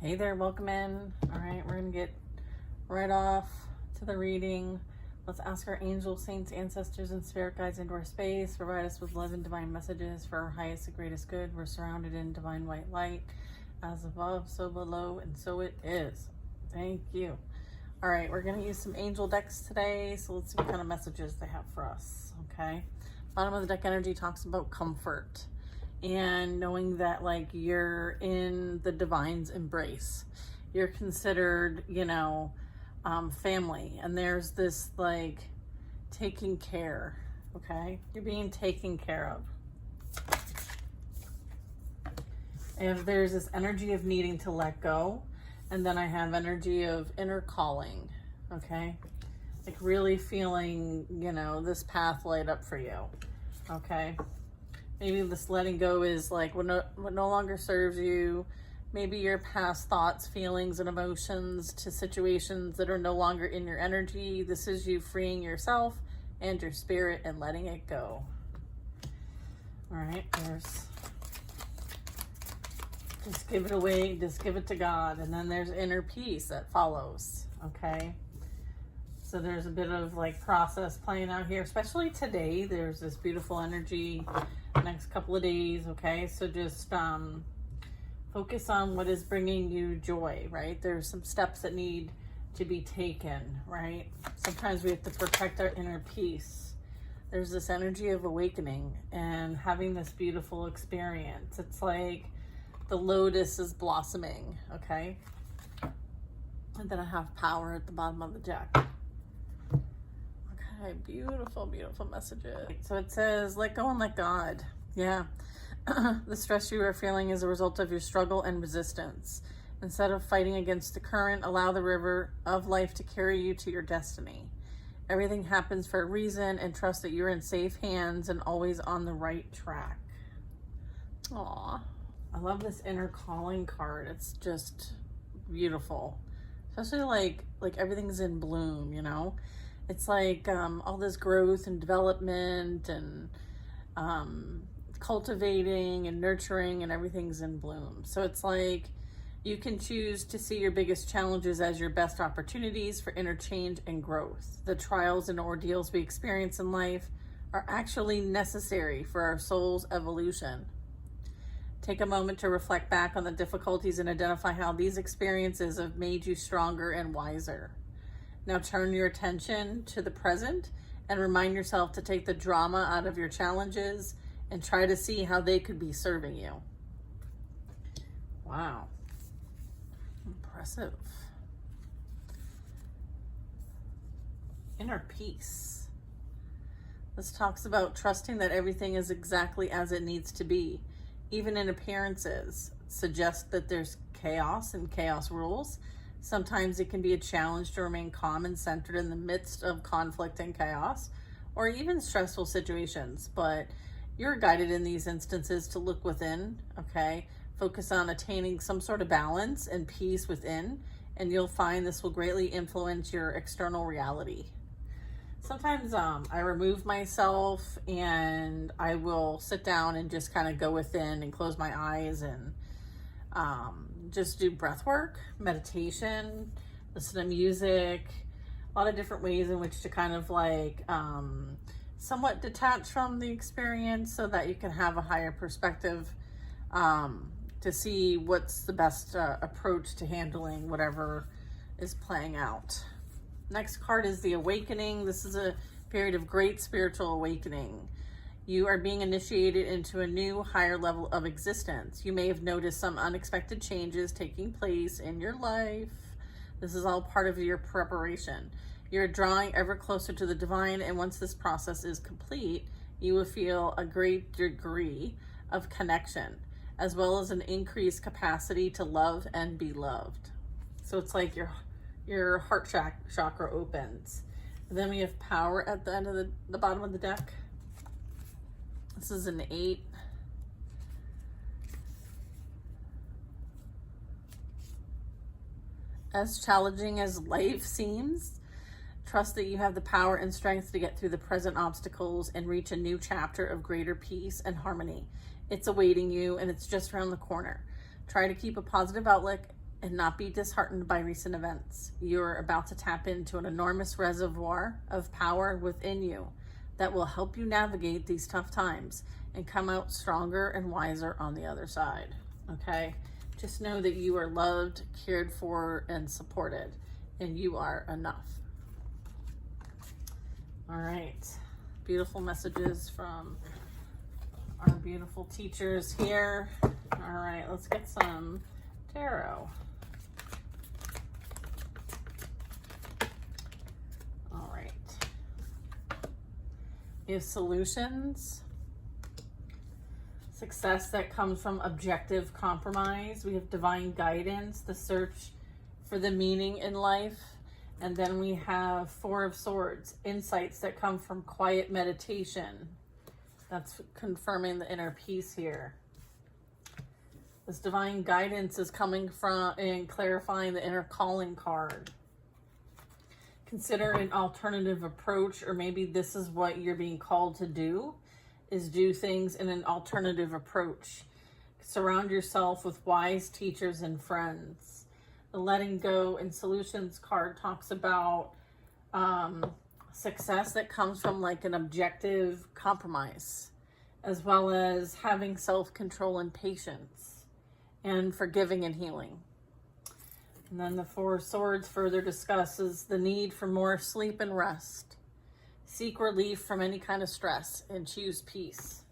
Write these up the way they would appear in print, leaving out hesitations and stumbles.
Hey there, welcome in. All right, we're going to get right off to the reading. Let's ask our angels, saints, ancestors, and spirit guides into our space. Provide us with love and divine messages for our highest and greatest good. We're surrounded in divine white light. As above, so below, and so it is. Thank you. All right, we're going to use some angel decks today. So let's see what kind of messages they have for us. Okay. Bottom of the deck energy talks about comfort and knowing that like you're in the divine's embrace. You're considered, family, and there's this like taking care. Okay, you're being taken care of. And there's this energy of needing to let go, and then I have energy of inner calling. Okay, like really feeling this path light up for you. Okay, maybe this letting go is like what no longer serves you. Maybe your past thoughts, feelings, and emotions to situations that are no longer in your energy. This is you freeing yourself and your spirit and letting it go. All right, there's just give it away, just give it to God. And then there's inner peace that follows. Okay, so there's a bit of like process playing out here, especially today. There's this beautiful energy next couple of days. Okay, so just focus on what is bringing you joy, right? There's some steps that need to be taken, right? Sometimes we have to protect our inner peace. There's this energy of awakening and having this beautiful experience. It's like the lotus is blossoming, okay? And then I have power at the bottom of the deck. Okay, beautiful, beautiful messages. So it says, let go and let God. Yeah. The stress you are feeling is a result of your struggle and resistance. Instead of fighting against the current, allow the river of life to carry you to your destiny. Everything happens for a reason, and trust that you're in safe hands and always on the right track. Aw, I love this inner calling card. It's just beautiful. Especially like everything's in bloom, It's like all this growth and development and cultivating and nurturing, and everything's in bloom. So it's like you can choose to see your biggest challenges as your best opportunities for interchange and growth. The trials and ordeals we experience in life are actually necessary for our soul's evolution. Take a moment to reflect back on the difficulties and identify how these experiences have made you stronger and wiser. Now turn your attention to the present and remind yourself to take the drama out of your challenges and try to see how they could be serving you. Wow. Impressive. Inner peace. This talks about trusting that everything is exactly as it needs to be, even in appearances. Suggest that there's chaos and chaos rules. Sometimes it can be a challenge to remain calm and centered in the midst of conflict and chaos, or even stressful situations, but you're guided in these instances to look within, okay? Focus on attaining some sort of balance and peace within, and you'll find this will greatly influence your external reality. Sometimes I remove myself and I will sit down and just kind of go within and close my eyes and just do breath work, meditation, listen to music, a lot of different ways in which to kind of like somewhat detach from the experience so that you can have a higher perspective to see what's the best approach to handling whatever is playing out. Next card is the awakening. This is a period of great spiritual awakening. You are being initiated into a new, higher level of existence. You may have noticed some unexpected changes taking place in your life. This is all part of your preparation. You're drawing ever closer to the divine, and once this process is complete, you will feel a great degree of connection, as well as an increased capacity to love and be loved. So it's like your heart chakra opens. And then we have power at the end of the bottom of the deck. This is an 8. As challenging as life seems, trust that you have the power and strength to get through the present obstacles and reach a new chapter of greater peace and harmony. It's awaiting you, and it's just around the corner. Try to keep a positive outlook and not be disheartened by recent events. You're about to tap into an enormous reservoir of power within you that will help you navigate these tough times and come out stronger and wiser on the other side. Okay? Just know that you are loved, cared for, and supported, and you are enough. All right. Beautiful messages from our beautiful teachers here. All right, let's get some tarot. All right. We have solutions. Success that comes from objective compromise. We have divine guidance, the search for the meaning in life. And then we have Four of Swords, insights that come from quiet meditation. That's confirming the inner peace here. This divine guidance is coming from and clarifying the inner calling card. Consider an alternative approach, or maybe this is what you're being called to do, is do things in an alternative approach. Surround yourself with wise teachers and friends. The letting go and solutions card talks about success that comes from like an objective compromise, as well as having self-control and patience, and forgiving and healing. And then the Four of Swords further discusses the need for more sleep and rest. Seek relief from any kind of stress and choose peace.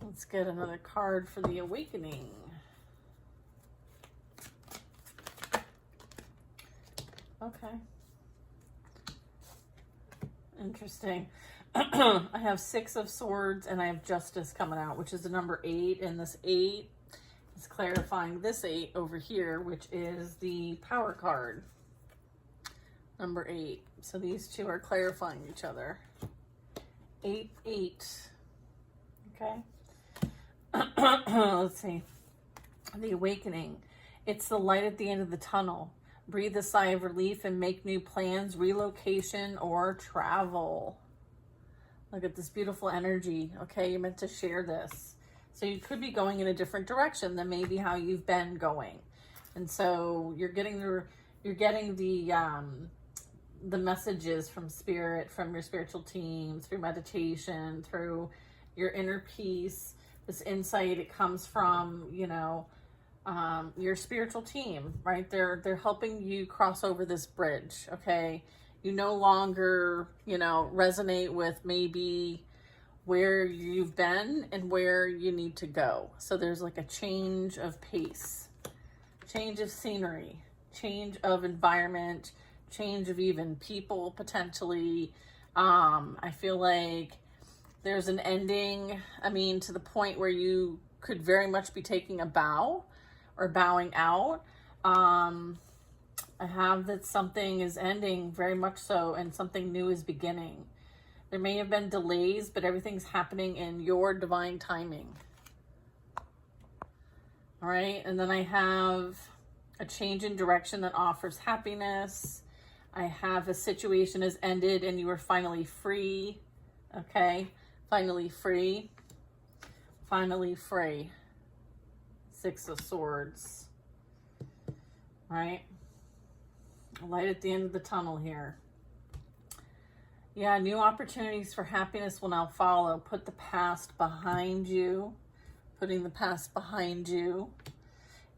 Let's get another card for the awakening. Okay. Interesting. I have Six of Swords and I have Justice coming out, which is the number 8. And this 8 is clarifying this 8 over here, which is the Power card. Number 8. So these two are clarifying each other. 8, 8. Okay. Let's see. The awakening. It's the light at the end of the tunnel. Breathe a sigh of relief and make new plans, relocation, or travel. Look at this beautiful energy. Okay, you're meant to share this. So you could be going in a different direction than maybe how you've been going. And so you're getting the messages from spirit, from your spiritual teams, through meditation, through your inner peace. This insight, it comes from, your spiritual team, right? They're helping you cross over this bridge, okay? You no longer, resonate with maybe where you've been and where you need to go. So there's like a change of pace, change of scenery, change of environment, change of even people potentially. I feel like there's an ending, to the point where you could very much be taking a bow or bowing out. I have that something is ending, very much so, and something new is beginning. There may have been delays, but everything's happening in your divine timing. All right, and then I have a change in direction that offers happiness. I have a situation has ended and you are finally free. Okay, finally free. Finally free. Six of Swords. All right. Light at the end of the tunnel here. Yeah, new opportunities for happiness will now follow. Put the past behind you. Putting the past behind you.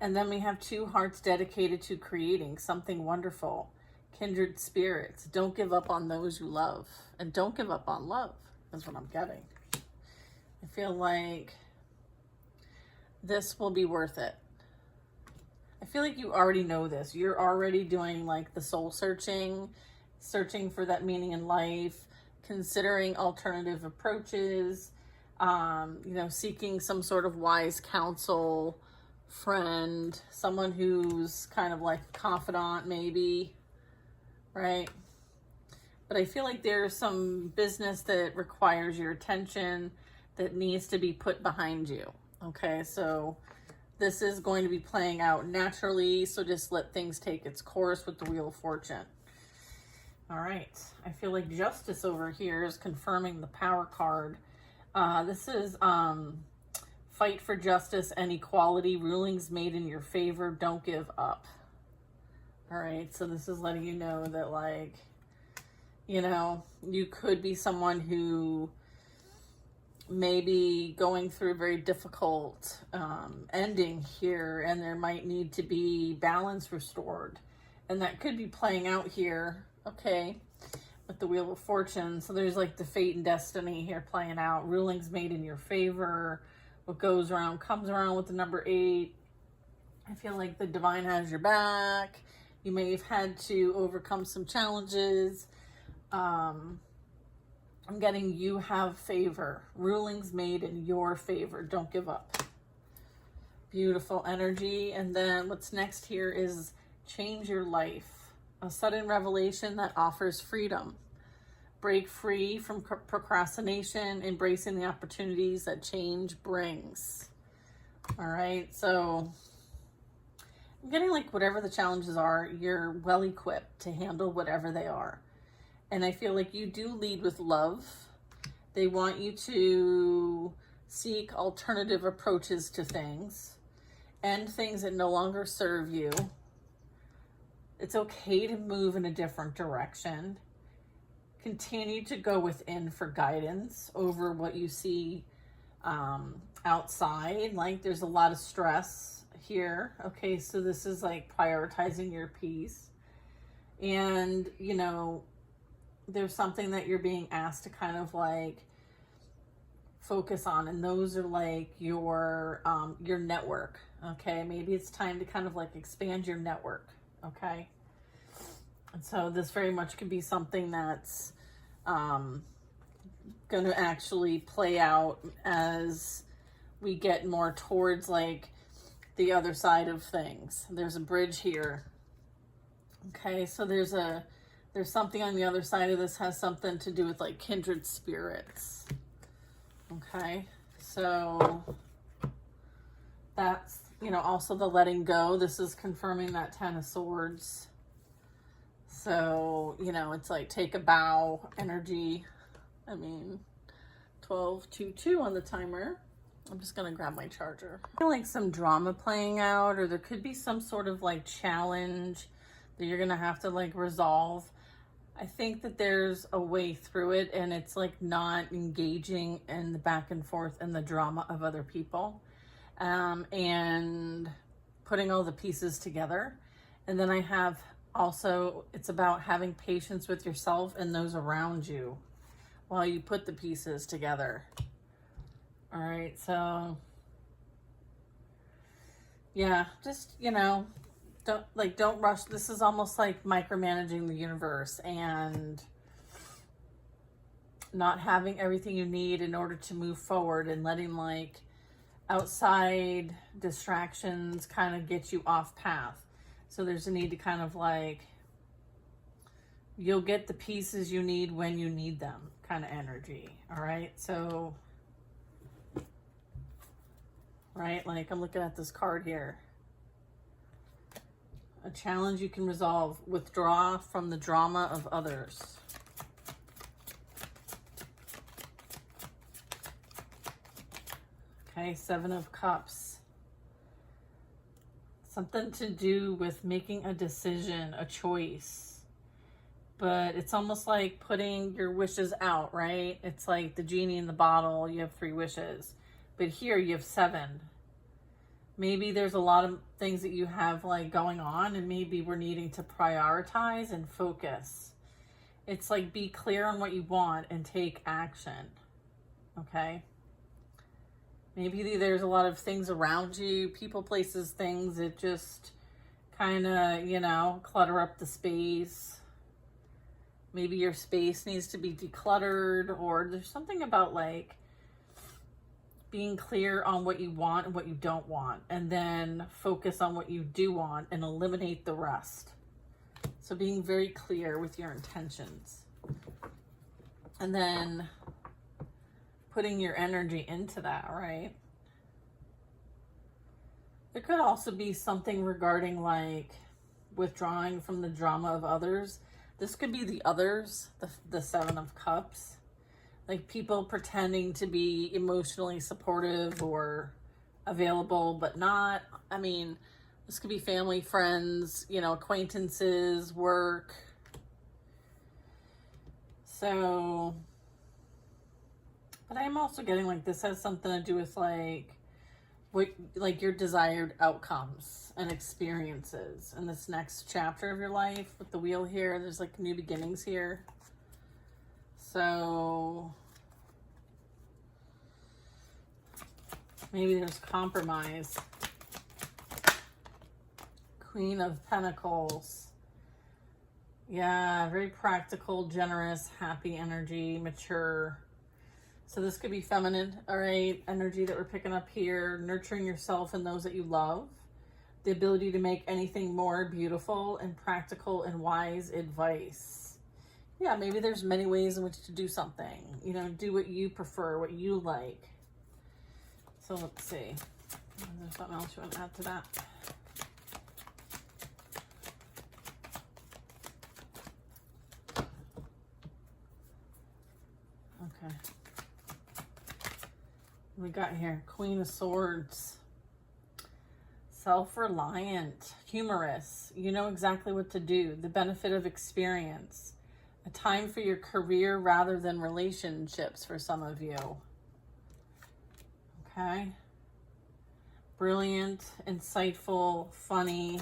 And then we have two hearts dedicated to creating something wonderful. Kindred spirits. Don't give up on those you love. And don't give up on love. That's what I'm getting. I feel like this will be worth it. I feel like you already know this. You're already doing like the soul searching for that meaning in life, considering alternative approaches, seeking some sort of wise counsel, friend, someone who's kind of like a confidant maybe, right? But I feel like there's some business that requires your attention that needs to be put behind you. Okay, so this is going to be playing out naturally, so just let things take its course with the Wheel of Fortune. All right, I feel like Justice over here is confirming the Power card. This is 5 fight for justice and equality, rulings made in your favor, don't give up. All right, so this is letting you know that, like, you know, you could be someone who may be going through a very difficult ending here, and there might need to be balance restored. And that could be playing out here, okay, with the Wheel of Fortune. So there's like the fate and destiny here playing out. Rulings made in your favor. What goes around comes around with the number 8. I feel like the divine has your back. You may have had to overcome some challenges. I'm getting you have favor. Rulings made in your favor. Don't give up. Beautiful energy. And then what's next here is change your life. A sudden revelation that offers freedom. Break free from procrastination, embracing the opportunities that change brings. All right, so I'm getting like whatever the challenges are, you're well equipped to handle whatever they are. And I feel like you do lead with love. They want you to seek alternative approaches to things, end things that no longer serve you. It's okay to move in a different direction. Continue to go within for guidance over what you see outside. Like, there's a lot of stress here. Okay, so this is like prioritizing your peace. And, you know, there's something that you're being asked to kind of like focus on, and those are like your network. Okay, maybe it's time to kind of like expand your network. Okay, and so this very much could be something that's going to actually play out as we get more towards like the other side of things. There's a bridge here. Okay, so there's something on the other side of this, has something to do with like kindred spirits. Okay, so that's, you know, also the letting go. This is confirming that 10 of Swords. So, you know, it's like take a bow energy. I mean, 12:22 on the timer. I'm just going to grab my charger. I feel like some drama playing out, or there could be some sort of like challenge that you're going to have to like resolve. I think that there's a way through it, and it's like not engaging in the back and forth and the drama of other people, and putting all the pieces together. And then I have also, it's about having patience with yourself and those around you while you put the pieces together. All right, so yeah, just, you know, don't rush. This is almost like micromanaging the universe and not having everything you need in order to move forward, and letting like outside distractions kind of get you off path. So there's a need to kind of like, you'll get the pieces you need when you need them kind of energy. All right, so right, like I'm looking at this card here. A challenge you can resolve. Withdraw from the drama of others. Okay, 7 of Cups. Something to do with making a decision, a choice. But it's almost like putting your wishes out, right? It's like the genie in the bottle. You have 3 wishes. But here you have 7. Maybe there's a lot of things that you have like going on, and maybe we're needing to prioritize and focus. It's like, be clear on what you want and take action. Okay? Maybe there's a lot of things around you, people, places, things that just kind of, you know, clutter up the space. Maybe your space needs to be decluttered, or there's something about like being clear on what you want and what you don't want, and then focus on what you do want and eliminate the rest. So being very clear with your intentions, and then putting your energy into that, right? There could also be something regarding like withdrawing from the drama of others. This could be the others, the 7 of Cups. Like people pretending to be emotionally supportive or available but not. I mean, this could be family, friends, you know, acquaintances, work. So, but I'm also getting like this has something to do with like what, like your desired outcomes and experiences in this next chapter of your life with the wheel here. There's like new beginnings here. So maybe there's compromise. Queen of Pentacles. Yeah, very practical, generous, happy energy, mature. So this could be feminine, all right, energy that we're picking up here, nurturing yourself and those that you love. The ability to make anything more beautiful and practical and wise advice. Yeah, maybe there's many ways in which to do something. You know, do what you prefer, what you like. So let's see. Is there something else you want to add to that? Okay. We got here Queen of Swords. Self-reliant, humorous. You know exactly what to do. The benefit of experience. A time for your career rather than relationships for some of you. Okay. Brilliant, insightful, funny.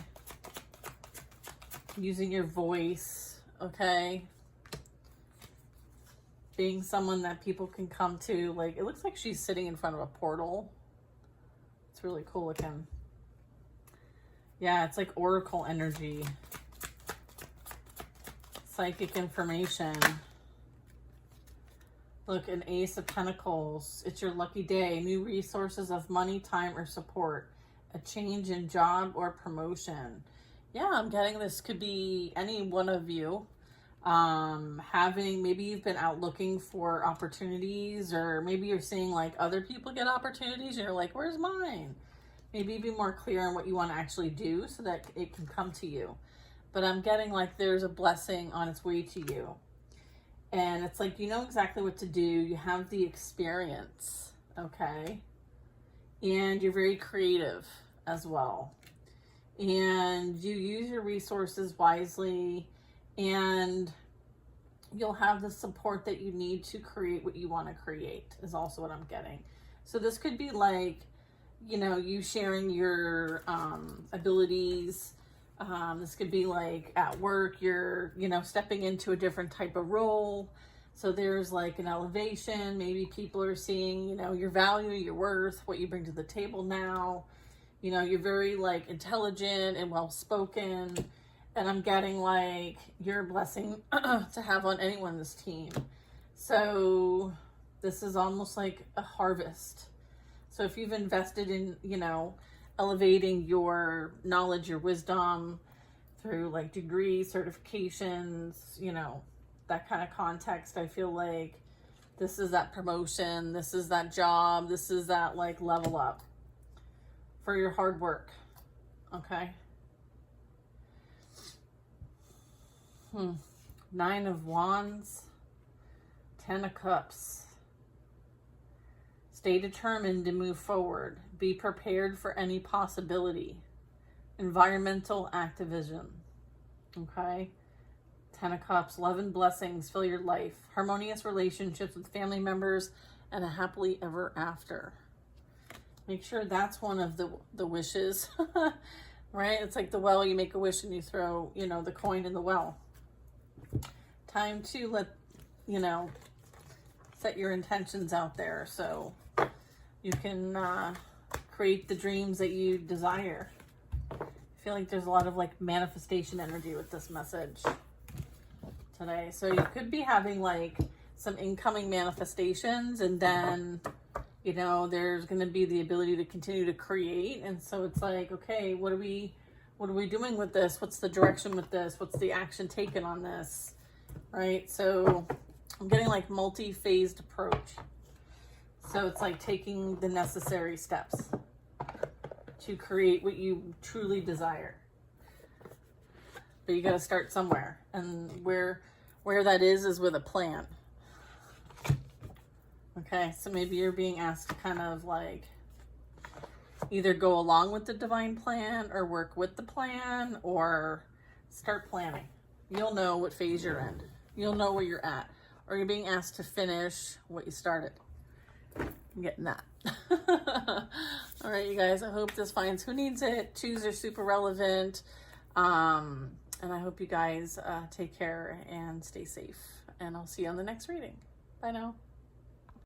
Using your voice. Okay. Being someone that people can come to. Like, it looks like she's sitting in front of a portal. It's really cool looking. Yeah, it's like oracle energy. Psychic information. Look, an Ace of Pentacles. It's your lucky day. New resources of money, time, or support. A change in job or promotion. Yeah, I'm getting this could be any one of you. Maybe you've been out looking for opportunities, or maybe you're seeing like other people get opportunities and you're like, where's mine? Maybe be more clear on what you want to actually do so that it can come to you. But I'm getting like there's a blessing on its way to you. And it's like, you know exactly what to do. You have the experience, okay? And you're very creative as well. And you use your resources wisely, and you'll have the support that you need to create what you want to create is also what I'm getting. So this could be like, you know, you sharing your abilities. This could be like at work, you're, you know, stepping into a different type of role. So there's like an elevation. Maybe people are seeing, you know, your value, your worth, what you bring to the table now. You know, you're very like intelligent and well-spoken. And I'm getting like you're a blessing to have on anyone in this team. So this is almost like a harvest. So if you've invested in, you know, elevating your knowledge, your wisdom through like degrees, certifications, you know, that kind of context, I feel like this is that promotion, this is that job, this is that like level up for your hard work. Okay. Nine of Wands, 10 of Cups. Stay determined to move forward. Be prepared for any possibility. Environmental activism. Okay. 10 of Cups. Love and blessings fill your life. Harmonious relationships with family members and a happily ever after. Make sure that's one of the wishes. Right? It's like the well. You make a wish and you throw, you know, the coin in the well. Time to let, you know, set your intentions out there so you can create the dreams that you desire. I feel like there's a lot of like manifestation energy with this message today. So you could be having like some incoming manifestations, and then, you know, there's going to be the ability to continue to create. And so it's like, okay, what are we doing with this? What's the direction with this? What's the action taken on this? Right? So I'm getting like multi-phased approach. So it's like taking the necessary steps to create what you truly desire. But you got to start somewhere. And where that is with a plan. Okay, so maybe you're being asked to kind of like either go along with the divine plan or work with the plan or start planning. You'll know what phase you're in. You'll know where you're at. Or you're being asked to finish what you started. I'm getting that. All right, you guys, I hope this finds who needs it. Twos are super relevant. And I hope you guys take care and stay safe. And I'll see you on the next reading. Bye now.